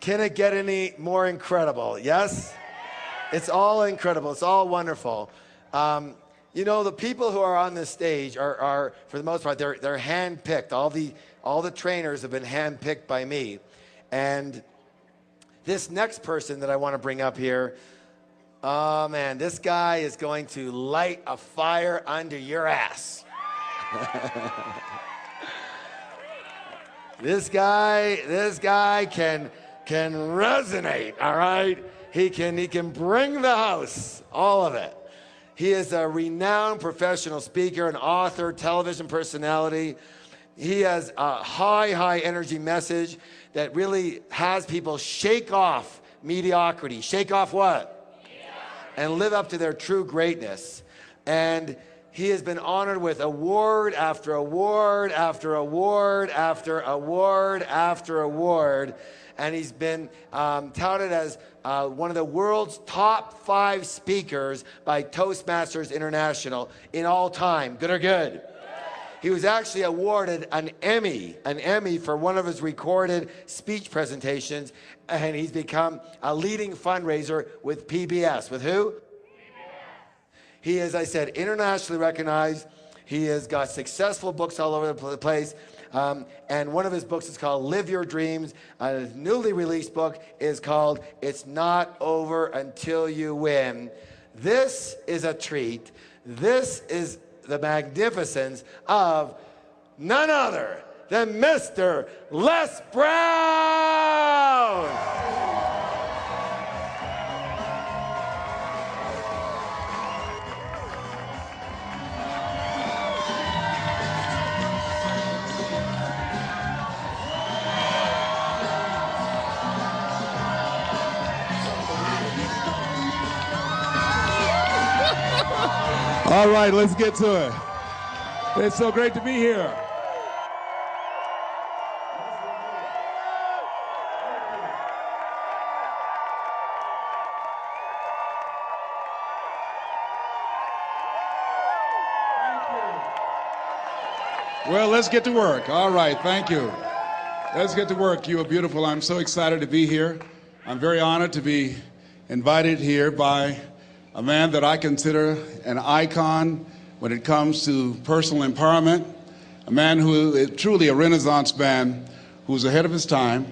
Can it get any more incredible? Yes? It's all incredible. It's all wonderful. You know, the people who are on this stage are for the most part, they're hand-picked. All the trainers have been hand-picked by me. And this next person that I want to bring up here, oh man, this guy is going to light a fire under your ass. This guy can resonate, all right? He can bring the house, all of it. He is a renowned professional speaker, an author, television personality. He has a high energy message that really has people shake off mediocrity. Shake off what? And live up to their true greatness. And he has been honored with award after award after award after award after award. And he's been touted as one of the world's top 5 speakers by Toastmasters International in all time. Good or good? He was actually awarded an Emmy for one of his recorded speech presentations, and he's become a leading fundraiser with PBS. With who? He is, I said, internationally recognized. He has got successful books all over the place. And one of his books is called Live Your Dreams. His newly released book is called It's Not Over Until You Win. This is a treat. This is the magnificence of none other than Mr. Les Brown. All right, let's get to it. It's so great to be here. Well, let's get to work. All right, thank you. Let's get to work. You are beautiful. I'm so excited to be here. I'm very honored to be invited here by a man that I consider an icon when it comes to personal empowerment, a man who is truly a Renaissance man who's ahead of his time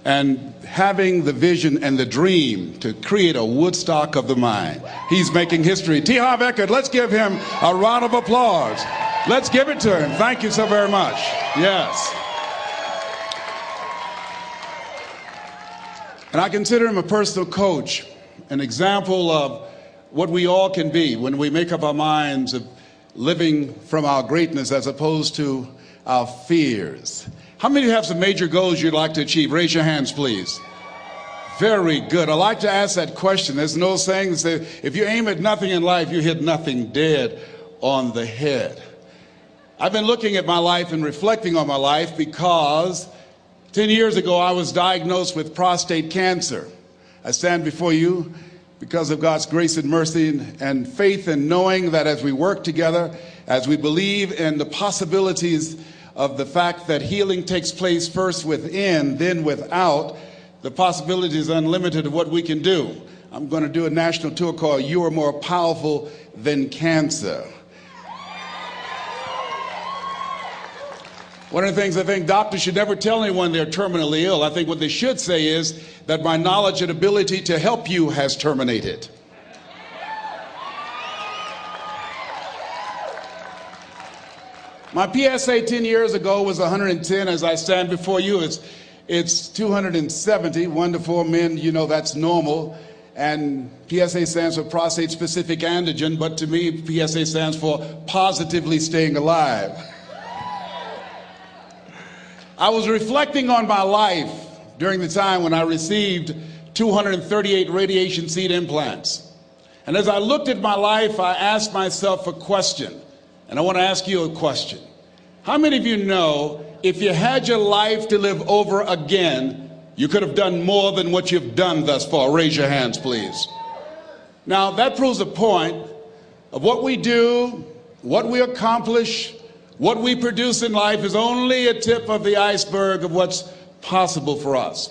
and having the vision and the dream to create a Woodstock of the mind. He's making history. T. Harv Eckert, let's give him a round of applause. Let's give it to him. Thank you so very much. Yes. And I consider him a personal coach, an example of what we all can be when we make up our minds of living from our greatness as opposed to our fears. How many have some major goals you'd like to achieve? Raise your hands, please. Very good. I like to ask that question. There's no saying that says, if you aim at nothing in life, you hit nothing dead on the head. I've been looking at my life and reflecting on my life because 10 years ago I was diagnosed with prostate cancer. I stand before you because of God's grace and mercy and faith in knowing that as we work together, as we believe in the possibilities of the fact that healing takes place first within, then without, the possibility is unlimited of what we can do. I'm going to do a national tour called You Are More Powerful Than Cancer. One of the things I think doctors should never tell anyone they're terminally ill. I think what they should say is that my knowledge and ability to help you has terminated. My PSA 10 years ago was 110. As I stand before you, it's 270. 1 to 4 men, you know, that's normal. And PSA stands for prostate specific antigen, but to me, PSA stands for positively staying alive. I was reflecting on my life during the time when I received 238 radiation seed implants. And as I looked at my life, I asked myself a question. And I want to ask you a question. How many of you know if you had your life to live over again, you could have done more than what you've done thus far? Raise your hands, please. Now, that proves a point of what we do, what we accomplish, what we produce in life is only a tip of the iceberg of what's possible for us.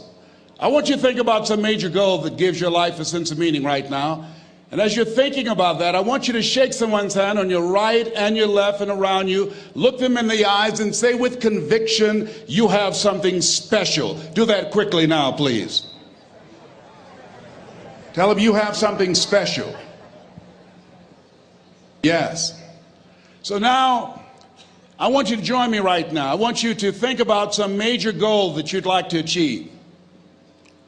I want you to think about some major goal that gives your life a sense of meaning right now. And as you're thinking about that, I want you to shake someone's hand on your right and your left and around you. Look them in the eyes and say with conviction, you have something special. Do that quickly now, please. Tell them you have something special. Yes. So now, I want you to join me right now. I want you to think about some major goal that you'd like to achieve.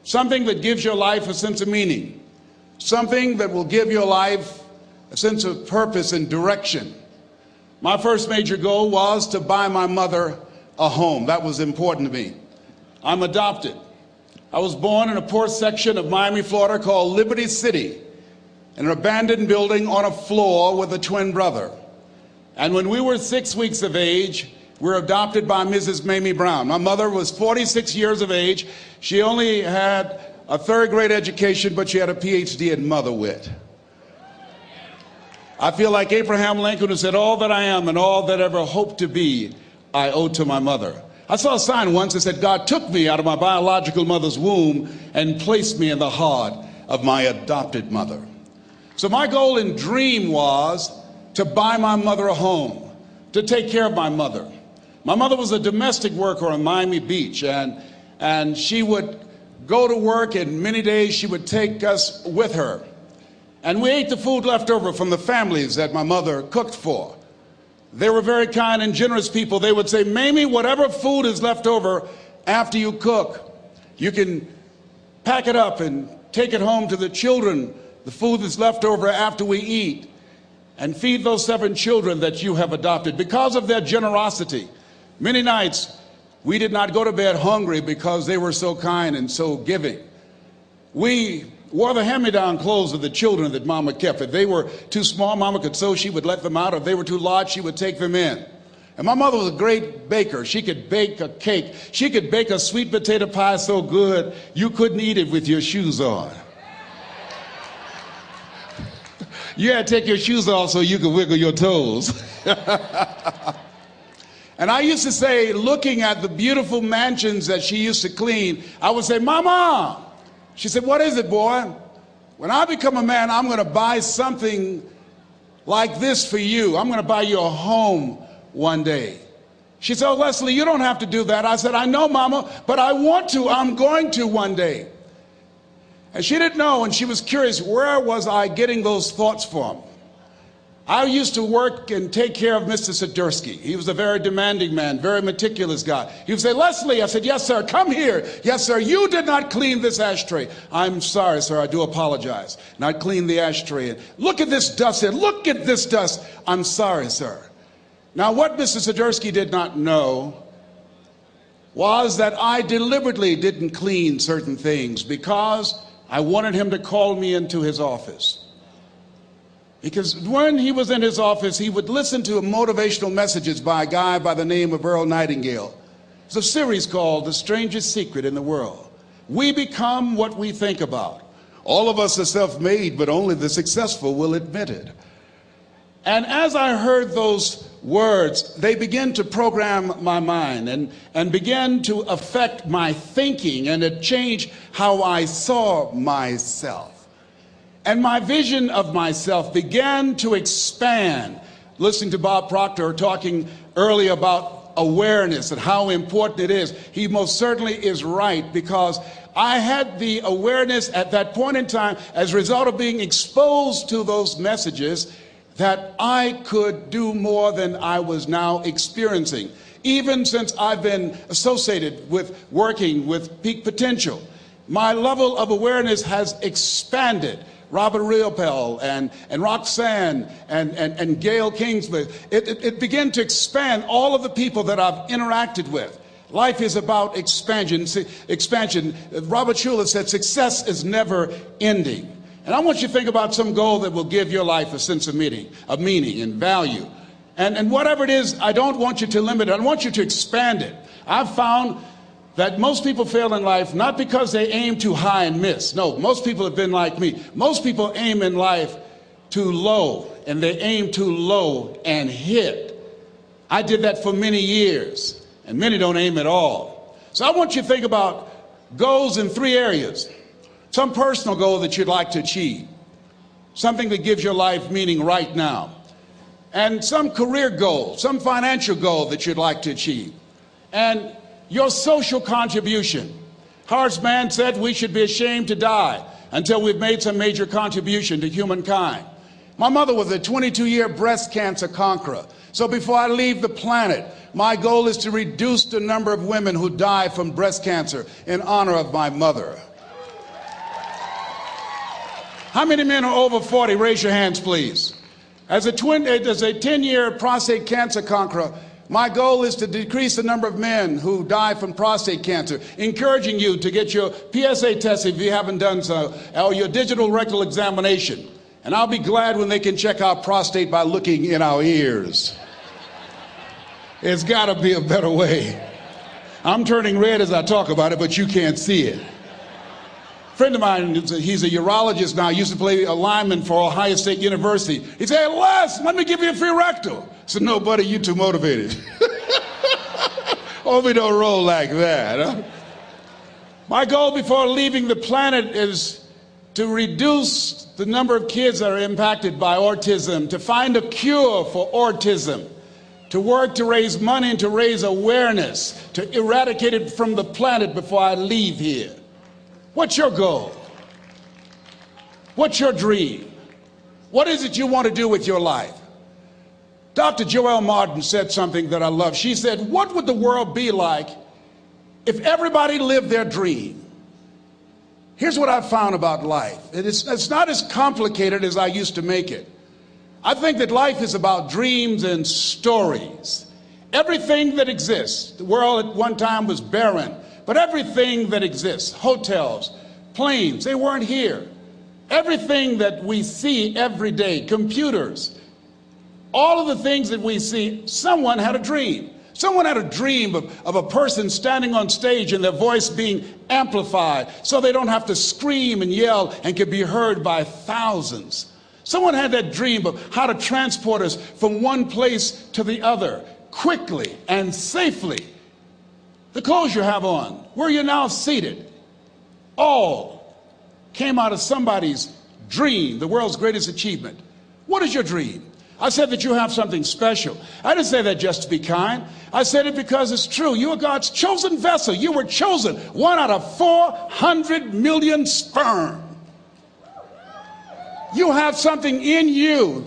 Something that gives your life a sense of meaning. Something that will give your life a sense of purpose and direction. My first major goal was to buy my mother a home. That was important to me. I'm adopted. I was born in a poor section of Miami, Florida called Liberty City, in an abandoned building on a floor with a twin brother. And when we were 6 weeks of age, we were adopted by Mrs. Mamie Brown. My mother was 46 years of age. She only had a third-grade education, but she had a PhD in mother wit. I feel like Abraham Lincoln, who said, all that I am and all that ever hope to be, I owe to my mother. I saw a sign once that said, God took me out of my biological mother's womb and placed me in the heart of my adopted mother. So my goal and dream was to buy my mother a home, to take care of my mother. My mother was a domestic worker on Miami Beach, and she would go to work, and many days she would take us with her. And we ate the food left over from the families that my mother cooked for. They were very kind and generous people. They would say, Mamie, whatever food is left over after you cook, you can pack it up and take it home to the children, the food that's left over after we eat, and feed those 7 children that you have adopted. Because of their generosity, many nights we did not go to bed hungry because they were so kind and so giving. We wore the hand-me-down clothes of the children that Mama kept. If they were too small, Mama could sew, she would let them out. If they were too large, she would take them in. And my mother was a great baker. She could bake a cake. She could bake a sweet potato pie so good you couldn't eat it with your shoes on. You had to take your shoes off so you could wiggle your toes. And I used to say, looking at the beautiful mansions that she used to clean, I would say, Mama. She said, what is it, boy? When I become a man, I'm going to buy something like this for you. I'm going to buy you a home one day. She said, oh, Leslie, you don't have to do that. I said, I know, Mama, but I want to. I'm going to one day. And she didn't know, and she was curious, where was I getting those thoughts from? I used to work and take care of Mr. Sidursky. He was a very demanding man, very meticulous guy. He would say, Leslie, I said, yes, sir, come here. Yes, sir, you did not clean this ashtray. I'm sorry, sir, I do apologize. And I'd clean the ashtray. And look at this dust here. Look at this dust. I'm sorry, sir. Now, what Mr. Sidursky did not know was that I deliberately didn't clean certain things because I wanted him to call me into his office. Because when he was in his office, he would listen to motivational messages by a guy by the name of Earl Nightingale. It's a series called The Strangest Secret in the World. We become what we think about. All of us are self-made, but only the successful will admit it. And as I heard those words, they began to program my mind and began to affect my thinking, and it changed how I saw myself. And my vision of myself began to expand. Listening to Bob Proctor talking earlier about awareness and how important it is, he most certainly is right, because I had the awareness at that point in time, as a result of being exposed to those messages, that I could do more than I was now experiencing. Even since I've been associated with working with Peak Potential, my level of awareness has expanded. Robert Riopel and Roxanne and Gail Kingsley, it began to expand all of the people that I've interacted with. Life is about expansion. Robert Schuller said success is never ending. And I want you to think about some goal that will give your life a sense of meaning and value. And whatever it is, I don't want you to limit it. I want you to expand it. I've found that most people fail in life not because they aim too high and miss. No, most people have been like me. Most people aim in life too low, and they aim too low and hit. I did that for many years, and many don't aim at all. So I want you to think about goals in 3 areas. Some personal goal that you'd like to achieve, something that gives your life meaning right now, and some career goal, some financial goal that you'd like to achieve, and your social contribution. Horace Mann said we should be ashamed to die until we've made some major contribution to humankind. My mother was a 22-year breast cancer conqueror. So before I leave the planet, my goal is to reduce the number of women who die from breast cancer in honor of my mother. How many men are over 40? Raise your hands, please. As a 10-year prostate cancer conqueror, my goal is to decrease the number of men who die from prostate cancer, encouraging you to get your PSA test if you haven't done so, or your digital rectal examination. And I'll be glad when they can check our prostate by looking in our ears. It's got to be a better way. I'm turning red as I talk about it, but you can't see it. A friend of mine, he's a urologist now, used to play a lineman for Ohio State University. He said, "Hey, Les, let me give you a free rectal." I said, "No, buddy, you're too motivated." Hope we don't roll like that. Huh? My goal before leaving the planet is to reduce the number of kids that are impacted by autism, to find a cure for autism, to work to raise money and to raise awareness, to eradicate it from the planet before I leave here. What's your goal? What's your dream? What is it you want to do with your life? Dr. Joelle Martin said something that I love. She said, "What would the world be like if everybody lived their dream?" Here's what I found about life. It's not as complicated as I used to make it. I think that life is about dreams and stories. Everything that exists, the world at one time was barren, but everything that exists, hotels, planes, they weren't here. Everything that we see every day, computers, all of the things that we see, someone had a dream. Someone had a dream of a person standing on stage and their voice being amplified so they don't have to scream and yell and can be heard by thousands. Someone had that dream of how to transport us from one place to the other quickly and safely. The clothes you have on, where you're now seated, all came out of somebody's dream, the world's greatest achievement. What is your dream? I said that you have something special. I didn't say that just to be kind. I said it because it's true. You are God's chosen vessel. You were chosen, 1 out of 400 million sperm. You have something in you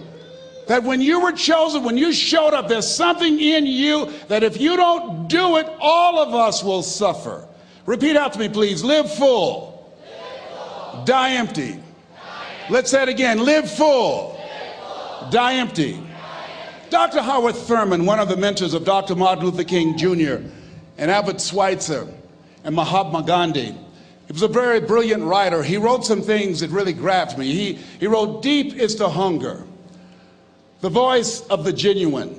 that when you were chosen, when you showed up, there's something in you that if you don't do it, all of us will suffer. Repeat after me, please. Live full. Live full. Die empty. Let's say it again. Live full. Die empty. Dr. Howard Thurman, one of the mentors of Dr. Martin Luther King Jr. and Albert Schweitzer and Mahatma Gandhi, he was a very brilliant writer. He wrote some things that really grabbed me. He wrote, "Deep is the hunger, the voice of the genuine,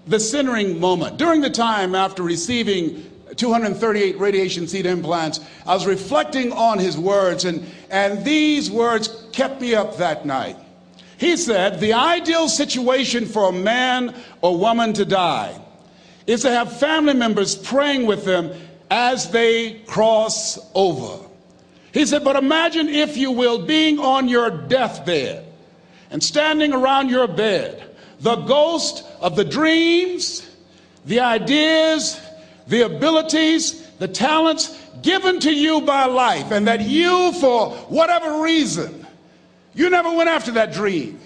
the centering moment." During the time after receiving 238 radiation seed implants, I was reflecting on his words, and these words kept me up that night. He said, "The ideal situation for a man or woman to die is to have family members praying with them as they cross over." He said, "But imagine, if you will, being on your deathbed and standing around your bed, the ghost of the dreams, the ideas, the abilities, the talents given to you by life, and that you, for whatever reason, you never went after that dream.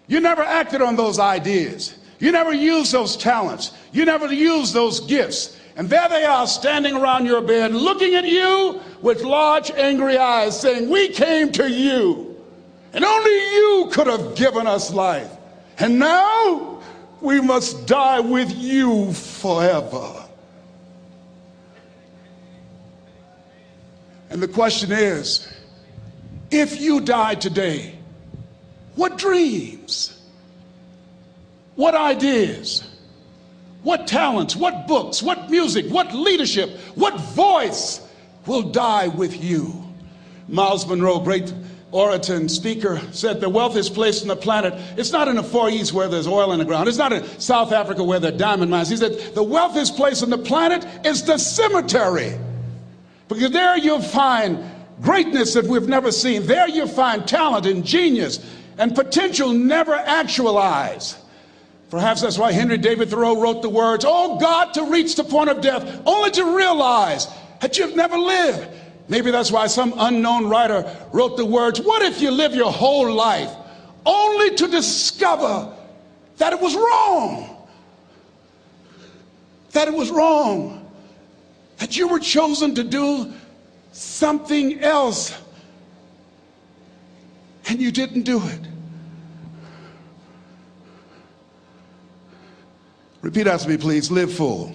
You never acted on those ideas. You never used those talents. You never used those gifts. And there they are standing around your bed looking at you with large angry eyes saying, 'We came to you and only you could have given us life. And now we must die with you forever.'" And the question is, if you died today, what dreams, what ideas, what talents, what books, what music, what leadership, what voice will die with you? Miles Monroe, great orator and speaker, said the wealthiest place on the planet, it's not in the Far East where there's oil in the ground. It's not in South Africa where there are diamond mines. He said the wealthiest place on the planet is the cemetery. Because there you'll find greatness that we've never seen. There you'll find talent and genius and potential never actualized. Perhaps that's why Henry David Thoreau wrote the words, "Oh God, to reach the point of death, only to realize that you've never lived." Maybe that's why some unknown writer wrote the words, "What if you live your whole life only to discover that it was wrong? That it was wrong. That you were chosen to do something else and you didn't do it." Repeat after me, please. Live full.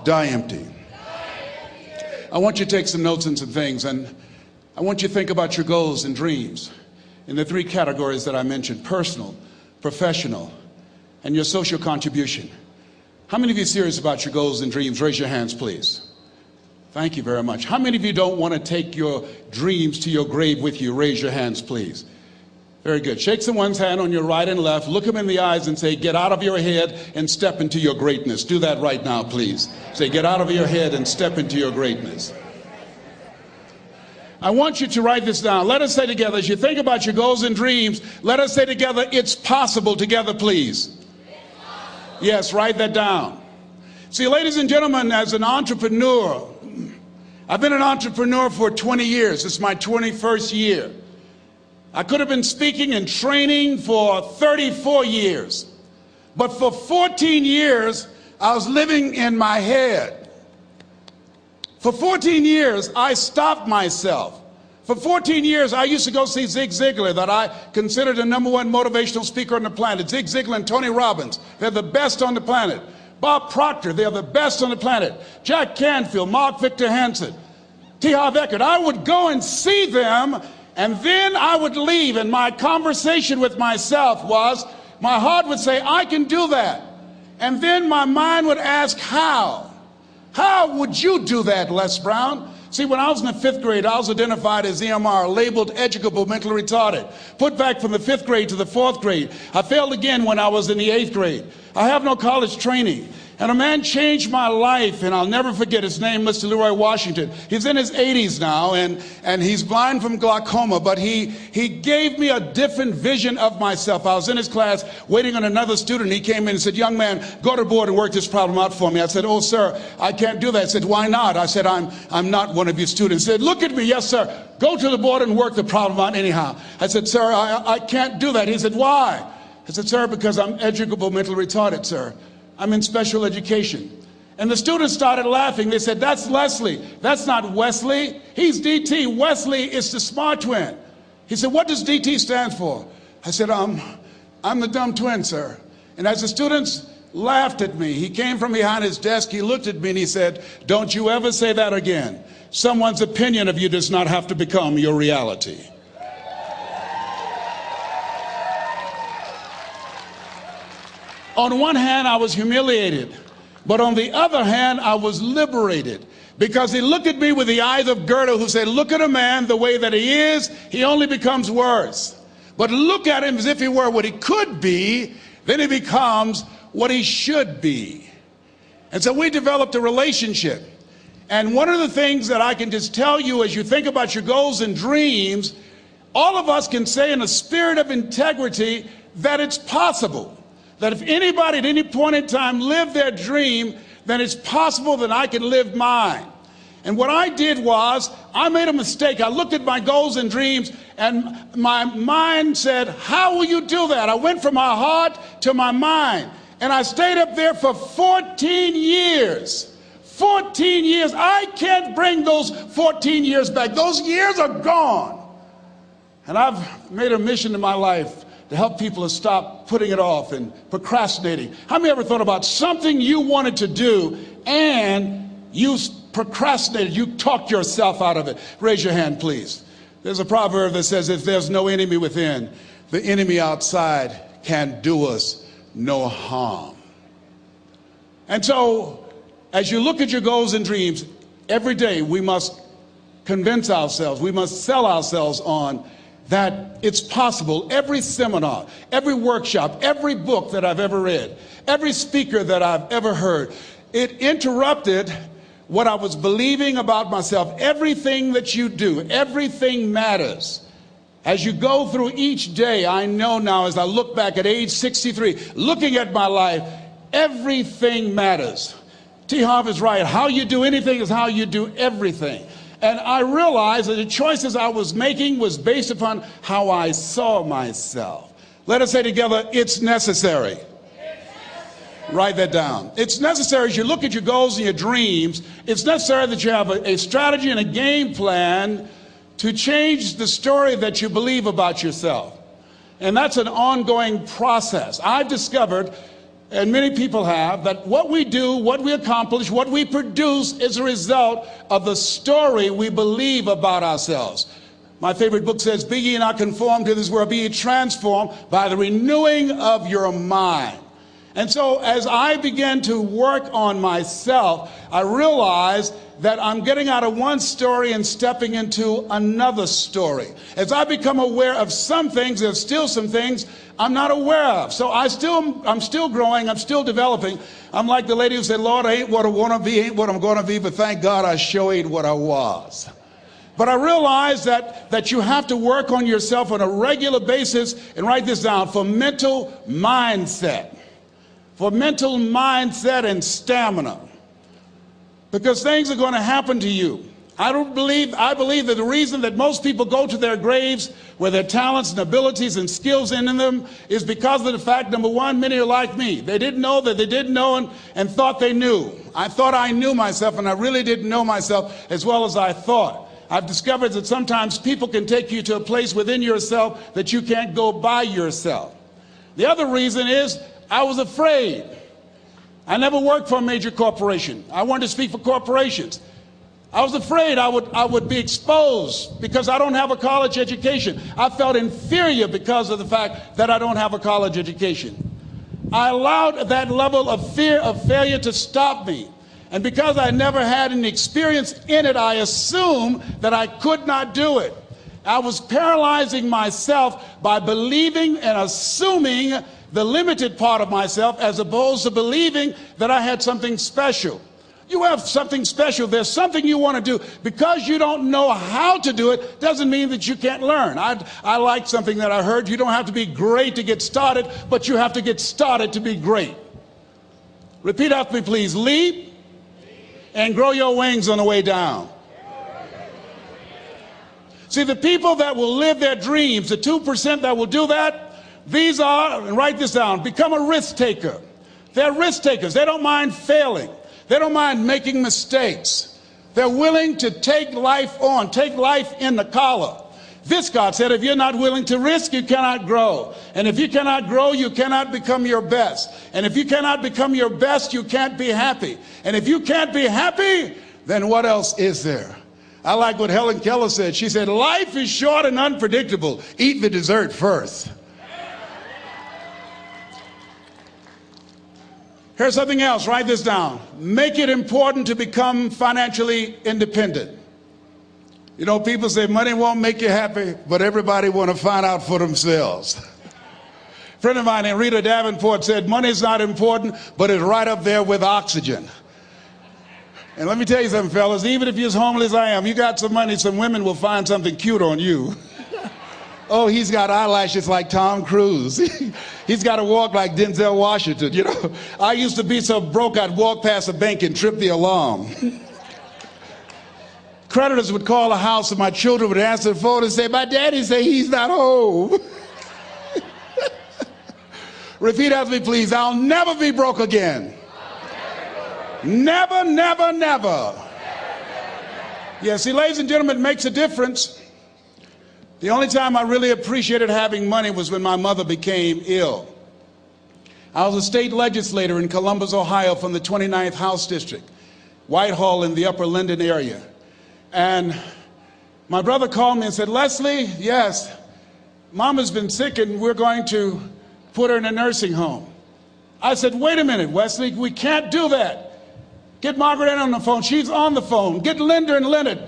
Die empty. I want you to take some notes and some things, and I want you to think about your goals and dreams in the three categories that I mentioned: personal, professional, and your social contribution. How many of you are serious about your goals and dreams? Raise your hands, please. Thank you very much. How many of you don't want to take your dreams to your grave with you? Raise your hands, please. Very good. Shake someone's hand on your right and left. Look them in the eyes and say, "Get out of your head and step into your greatness." Do that right now, please. Say, "Get out of your head and step into your greatness." I want you to write this down. Let us say together, as you think about your goals and dreams, let us say together, "It's possible," together, please. Yes, write that down. See, ladies and gentlemen, as an entrepreneur, I've been an entrepreneur for 20 years. It's my 21st year. I could have been speaking and training for 34 years. But for 14 years, I was living in my head. For 14 years, I stopped myself. For 14 years, I used to go see Zig Ziglar, that I considered the #1 motivational speaker on the planet. Zig Ziglar and Tony Robbins, they're the best on the planet. Bob Proctor, they're the best on the planet. Jack Canfield, Mark Victor Hansen, T. Harv Eker. I would go and see them, and then I would leave, and my conversation with myself was, my heart would say, "I can do that." And then my mind would ask, how? How would you do that, Les Brown? See, when I was in the 5th grade, I was identified as EMR, labeled educable mentally retarded. Put back from the 5th grade to the 4th grade. I failed again when I was in the 8th grade. I have no college training. And a man changed my life, and I'll never forget his name, Mr. Leroy Washington. He's in his 80s now, and he's blind from glaucoma, but he gave me a different vision of myself. I was in his class waiting on another student. He came in and said, "Young man, go to the board and work this problem out for me." I said, "Oh, sir, I can't do that." I said, "Why not?" I said, I'm not one of your students." He said, "Look at me." "Yes, sir. Go to the board and work the problem out anyhow." I said, "Sir, I can't do that." He said, "Why?" I said, "Sir, because I'm educable mentally retarded, sir. I'm in special education." And the students started laughing. They said, "That's Leslie. That's not Wesley. He's DT. Wesley is the smart twin." He said, "What does DT stand for?" I said, I'm the dumb twin, sir." And as the students laughed at me, he came from behind his desk. He looked at me and he said, "Don't you ever say that again. Someone's opinion of you does not have to become your reality." On one hand, I was humiliated, but on the other hand, I was liberated, because he looked at me with the eyes of Goethe, who said, "Look at a man the way that he is, he only becomes worse. But look at him as if he were what he could be, then he becomes what he should be." And so we developed a relationship. And one of the things that I can just tell you as you think about your goals and dreams, all of us can say in a spirit of integrity that it's possible. That if anybody at any point in time lived their dream, then it's possible that I can live mine. And what I did was, I made a mistake. I looked at my goals and dreams, and my mind said, "How will you do that?" I went from my heart to my mind, and I stayed up there for 14 years. 14 years. I can't bring those 14 years back. Those years are gone. And I've made a mission in my life to help people to stop putting it off and procrastinating. How many ever thought about something you wanted to do and you procrastinated, you talked yourself out of it? Raise your hand, please. There's a proverb that says, if there's no enemy within, the enemy outside can do us no harm. And so, as you look at your goals and dreams, every day we must convince ourselves, we must sell ourselves on that it's possible. Every seminar, every workshop, every book that I've ever read, every speaker that I've ever heard, it interrupted what I was believing about myself. Everything that you do, everything matters. As you go through each day, I know now as I look back at age 63, looking at my life, everything matters. T. Harv is right. How you do anything is how you do everything. And I realized that the choices I was making was based upon how I saw myself. Let us say together, it's necessary. Write that down. It's necessary as you look at your goals and your dreams, it's necessary that you have a strategy and a game plan to change the story that you believe about yourself. And that's an ongoing process. I've discovered, and many people have, that what we do, what we accomplish, what we produce is a result of the story we believe about ourselves. My favorite book says, "Be ye not conformed to this world, be ye transformed by the renewing of your mind." And so as I began to work on myself, I realized that I'm getting out of one story and stepping into another story. As I become aware of some things, there's still some things I'm not aware of. So I'm still growing, I'm still developing. I'm like the lady who said, "Lord, I ain't what I want to be, ain't what I'm going to be, but thank God I sure ain't what I was." But I realize that you have to work on yourself on a regular basis, and write this down, for mental mindset. For mental mindset and stamina. Because things are going to happen to you. I believe that the reason that most people go to their graves with their talents and abilities and skills in them is because of the fact, number one, many are like me. They didn't know that they didn't know and thought they knew. I thought I knew myself, and I really didn't know myself as well as I thought. I've discovered that sometimes people can take you to a place within yourself that you can't go by yourself. The other reason is I was afraid. I never worked for a major corporation. I wanted to speak for corporations. I was afraid I would be exposed because I don't have a college education. I felt inferior because of the fact that I don't have a college education. I allowed that level of fear of failure to stop me. And because I never had any experience in it, I assumed that I could not do it. I was paralyzing myself by believing and assuming the limited part of myself as opposed to believing that I had something special. You have something special. There's something you want to do. Because you don't know how to do it doesn't mean that you can't learn. I like something that I heard. You don't have to be great to get started, but you have to get started to be great. Repeat after me, please. Leap and grow your wings on the way down. See, the people that will live their dreams, the 2% that will do that, these are, and write this down, become a risk taker. They're risk takers. They don't mind failing. They don't mind making mistakes. They're willing to take life on, take life in the collar. This, God said, if you're not willing to risk, you cannot grow. And if you cannot grow, you cannot become your best. And if you cannot become your best, you can't be happy. And if you can't be happy, then what else is there? I like what Helen Keller said. She said, life is short and unpredictable. Eat the dessert first. Here's something else. Write this down. Make it important to become financially independent. You know, people say money won't make you happy, but everybody want to find out for themselves. A friend of mine named Rita Davenport said, money's not important, but it's right up there with oxygen. And let me tell you something, fellas, even if you're as homeless as I am, you got some money, some women will find something cute on you. Oh, he's got eyelashes like Tom Cruise. He's got to walk like Denzel Washington, you know. I used to be so broke I'd walk past a bank and trip the alarm. Creditors would call the house and my children would answer the phone and say, my daddy say he's not home. Repeat after me, please. I'll never be broke again. Never, never, never. Yeah, see, ladies and gentlemen, it makes a difference. The only time I really appreciated having money was when my mother became ill. I was a state legislator in Columbus, Ohio from the 29th House District, Whitehall in the Upper Linden area. And my brother called me and said, Leslie, yes, Mama's been sick and we're going to put her in a nursing home. I said, wait a minute, Wesley, we can't do that. Get Margaret Ann on the phone. She's on the phone. Get Linda and Leonard.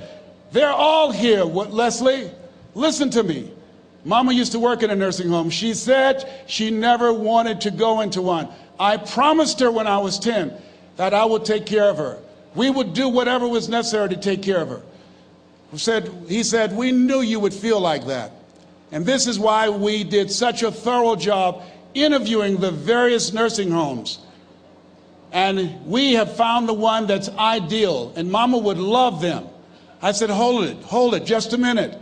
They're all here, Leslie. Listen to me. Mama used to work in a nursing home. She said she never wanted to go into one. I promised her when I was 10 that I would take care of her. We would do whatever was necessary to take care of her. He said, we knew you would feel like that. And this is why we did such a thorough job interviewing the various nursing homes. And we have found the one that's ideal, and Mama would love them. I said, hold it, just a minute.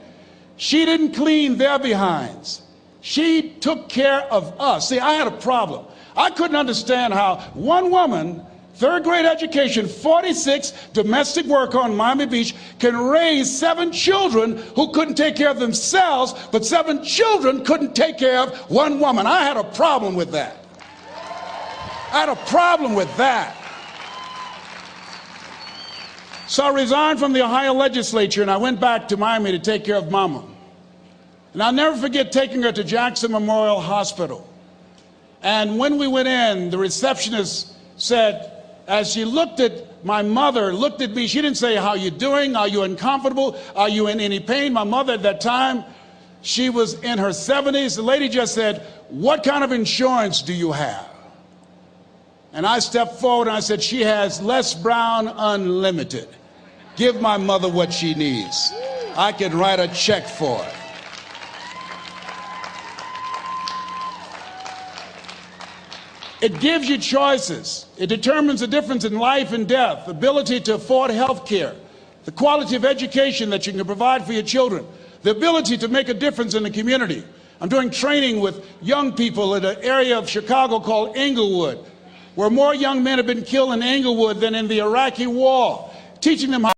She didn't clean their behinds. She took care of us. See, I had a problem. I couldn't understand how one woman, third grade education, 46, domestic worker on Miami Beach, can raise 7 children who couldn't take care of themselves, but 7 children couldn't take care of one woman. I had a problem with that. I had a problem with that. So I resigned from the Ohio legislature and I went back to Miami to take care of Mama. And I'll never forget taking her to Jackson Memorial Hospital. And when we went in, the receptionist said, as she looked at my mother, looked at me, she didn't say, how you doing? Are you uncomfortable? Are you in any pain? My mother at that time, she was in her 70s. The lady just said, what kind of insurance do you have? And I stepped forward and I said, she has Les Brown Unlimited. Give my mother what she needs. I can write a check for it. It gives you choices. It determines the difference in life and death, ability to afford health care, the quality of education that you can provide for your children, the ability to make a difference in the community. I'm doing training with young people in an area of Chicago called Englewood, where more young men have been killed in Englewood than in the Iraqi war, teaching them how